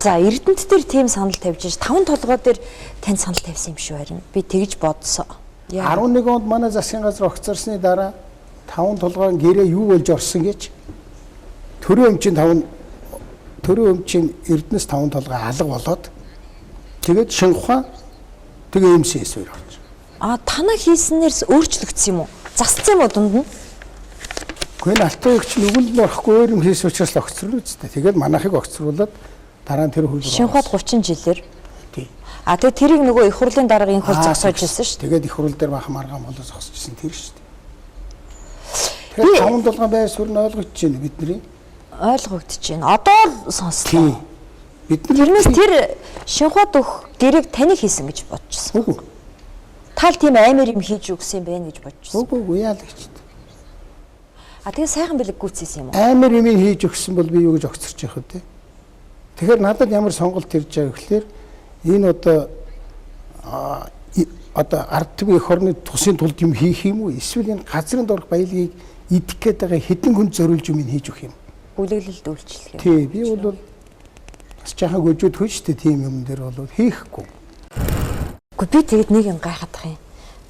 За Эрдэнэт дээр тийм санал тавьж ш 5 толгой дээр тань санал тавьсан юм шүү харин. Би тэгж бодсон. 11 онд манай засгийн газар огцорсны дараа 5 толгойн гэрээ юу болж орсон гэж төрийн өмчийн Эрдэнэс 5 толгой алга болоод тэгээд Шинхуа тэгээ МСС хоёр орж. Танаа хийснээрс өөрчлөгдсөн юм уу? Засцсан юм уу дунд нь? Гэхдээ алтан өгч нүгэнд нь орохгүй өөр юм хийсэн учраас л огцруулж үстэй. Тэгээд манайхыг огцруулад дараа нь тэр хөл Шинхуад 30 жилээр. Тий. Тэгээд тэрийг нөгөө их хурлын дарга энэ хол зогсоож ирсэн шүү дээ. Тэгээд их хурл дээр бахан маргаан болоо зогсожсэн тэр шүү дээ. Тэгэхээр 5 толгой байр суурь нь ойлгогдож байна бидний. Ойлгогдож байна. Одоо л сонслоо. Бид тэрнээс тэр Шинхуад өх гэрийг таны хийсэн гэж бодчихсон. Үгүй. Тал тийм амар юм хийж өгсөн байх гэж бодчихсон. Үгүй яа л гэж. Тэгээ сайхан бэлэг гүйцээсэн юм уу? Амар юм хийж өгсөн бол би юу гэж огцорч явах вэ? Тэгэхээр надад ямар сонголт ирж байгаа гэхээр энэ одоо ард түмэн эх орны тусын тулд юм хийх юм уу? Эсвэл энэ газрын дорх баялагийг идэх гээд байгаа хэдэн хүн зориулж юм хийж өгөх юм? Бүлэглэлд үйлчлэх юм. Тий, би бол бас жаахан гөжөөд хөөжтэй тийм юм дээр бол хийхгүй. Би тэгэд нэг юм гайхах юм.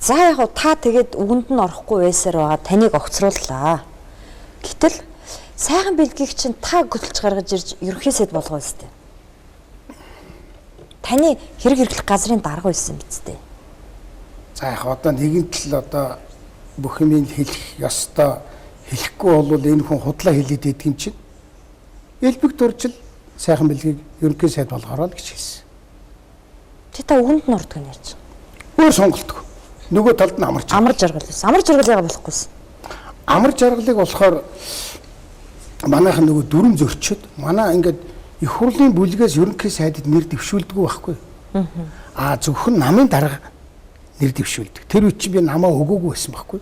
За яг та тэгэд үгэнд нь орохгүй байсаар байгаа таныг огцрууллаа. Гэтэл сайхан бэлгийг чинь та хөтлж гаргаж ирж ерөнхий сайд болгоо өстэй. Таны хэрэг хэрэглэх газрын дарга байсан биз дээ. За яг одоо нэгэн тал одоо бүх юмыг хэлэх ёстой хэлэхгүй бол энэ хүн худлаа хэлээд идэг юм чинь. Элбэг дуржил сайхан бэлгийг ерөнхий сайд болгоорой л гэж хэлсэн. Та үгэнд нь ордог нь яаж? Өөр сонголтгүй. Нөгөө талд нь амар жаргал байсан. Амар жаргал яга болохгүйсэн. Амар жаргалыг болохоор манайхан нөгөө дүрм зөрчөөд манай ингээд их хурлын бүлгээс ерөнхий сайдд нэр дэвшүүлдэг байхгүй. Зөвхөн намын дарга нэр дэвшүүлдэг. Тэр үе чинь би намаа өгөөгүй байсан байхгүй.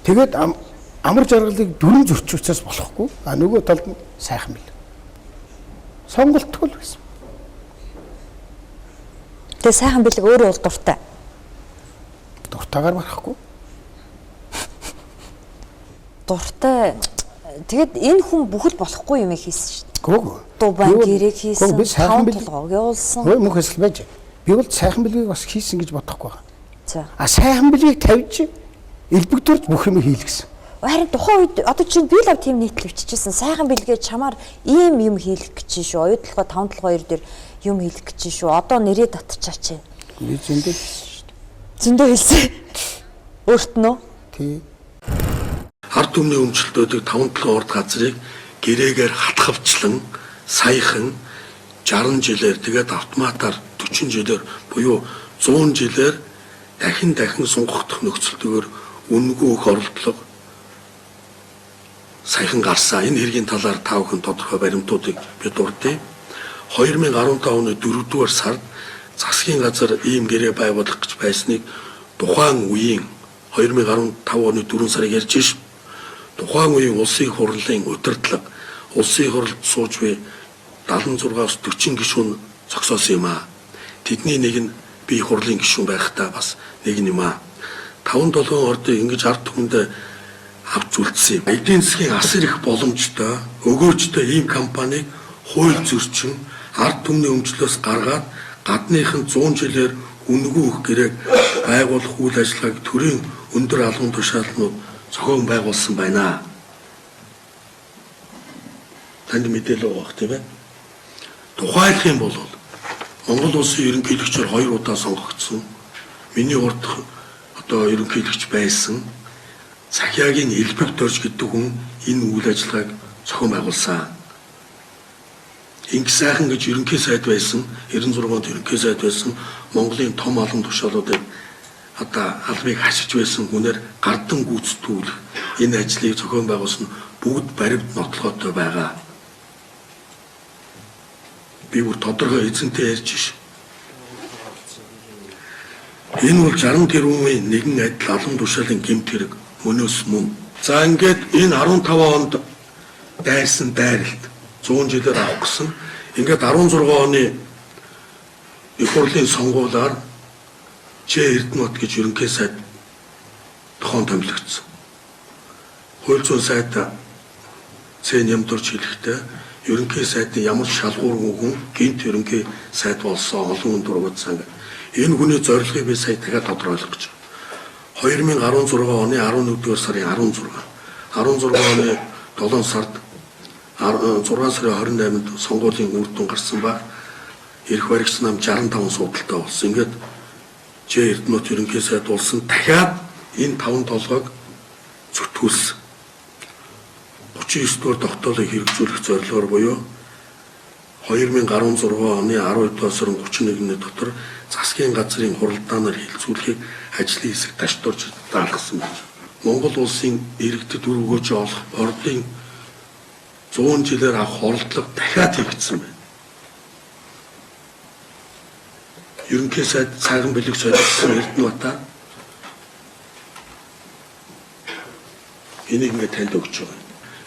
Тэгээд амар жаргалыг дүрм зөрчөөцөөс болохгүй. Нөгөө талд нь сайхан бил. Сонголтгүй л байсан. Тэгээ сайхан бэлэг өөрөө бол дуртай. Дуртайгаар барахгүй. Дуртай. Тэгэд энэ хүн бүхэл болохгүй юм хийсэн шүү дээ. Гүү. Дубан гэрэг хийсэн. Би сайхан бэлэг явуулсан. Мөн хэсэл байж. Би бол сайхан бэлгийг бас хийсэн гэж бодохгүй байна. За. Сайхан бэлгийг тавьж элбэгдүрч бүх юм хийлгэсэн. Харин тухайн үед одоо чинь би л тийм нийтлэл өвччихсэн. Сайхан бэлгээ чамаар ийм юм хийлгэх гэж шүү. Оюутлогоо 5 толгой 2 дээр юм хийлгэх гэж шүү. Одоо нэрээ татчихаач. Би зөндөө зөндөө хэлсэн. Өөрт нь үү? Тий. Ард түмний өмчлөлтүүдийг 5-7 урд газрыг гэрээгээр хатгавчлан саяхан 60 жилээр тэгээд автоматар 40 жилээр буюу 100 жилээр дахин сунгагдах нөхцөлтөөр үнэгүй их оролдлого саяхан гарсан. Энэ хэргийн талаар та бүхэн тодорхой баримтуудыг би дурдъя. 2015 оны 4-р сард засгийн газар ийм гэрээ байгуулах гэж байсныг тухайн үеийн 2015 оны 4 сарыг ярьж ш. Тухайн үеийн улсын хурлын удирдлага улсын хурлд сууж буй 76-аас 40 гишүүн зогсоосон юм а. Тэдний нэг нь би хурлын гишүүн байхдаа бас нэг юм а. 5-7 ордыг ингэж ард түмэнд авч үлдсэн юм. Эдийн засгийн асар их боломжтой өгөөжтэй ийм компанийг хууль зөрчин ард түмний өмчлөөс гаргаад гадныхын 100 жилээр үнэгүй их гэрээг байгуулах үйл ажиллагааг төрийн өндөр албан тушаалнууд зохион байгуулсан байна. Танд мэдээлэл өгөх тийм ээ. Тухайлах юм бол Монгол улсын ерөнхийлөгчөөр 2 удаа сонгогдсон. Миний урд одоо ерөнхийлөгч байсан Цахиагийн Элбэг Дорж гэдэг хүн энэ үйл ажиллагааг зохион байгуулсан. Инх сайхан гэж ерөнхий сайд байсан 96 онд ерөнхий сайд байсан Монголын том олон тушаалуудыг одоо албыг хашиж байсан хүнээр гардан гүйцэтгүүлэх энэ ажлыг зохион байгуулсан бүгд баримт нотлохотой байгаа. Би бүр тодорхой эзэнтэй ярьж ш. Энэ бол 60 тэрбумын нэгэн адил албан тушаалын гэмт хэрэг мөнөөс мөн. За ингээд энэ 15 онд дайрсан дайралт 100 жилээр авах гэсэн ингээд 16 оны их хурлын сонгуулиар Ч Эрдэнэт гэж ерөнхий сайд тохон томилогдсон. Хууль зүйн сайд Цэн Ямдурч хэлэхдээ ерөнхий сайдын ямар шалгуургүй хүн гинт ерөнхий сайд болсон олон хүн дургуутсан. Энэ хүний зорилгыг би сая дахиад тодорхойлох гэж байна. 2016 оны 11-р сарын 16 оны 7 сард 6 сарын 28-нд сонгуулийн үр дүн гарсан ба эрх баригч нам 65 судалтай болсон. Ингээд Ж Эрдэнэт ерөнхий сайд болсон дахиад энэ 5 толгойг зүтгүүлсэн. 39 дугаар тогтоолыг хэрэгжүүлэх зорилгоор буюу 2016 оны 12 сарын 31-ний дотор засгийн газрын хуралдаанаар хилцүүлэхийг ажлын хэсэг таштуурч даалгасан байна. Монгол улсын иргэдэд үр өгөөж олох ордын 100 жилээр авах оролдлого дахиад хийгдсэн байна. Ерөнхий сайд цагаан бэлэг солилцсон Эрдэнэбатаа энийг ингээд танд өгч байгаа.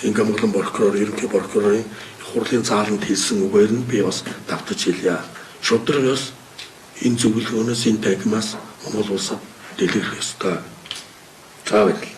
Ингээ Монголын прокурор, ерөнхий прокурорын хурлын зааланд хэлсэн үгээр нь би бас давтаж хэлье. Шудраг ёс энэ зөвлөгөөнөөс энэ тагмаас Монгол улсад дэлгэрэх ёстой. За баярлалаа.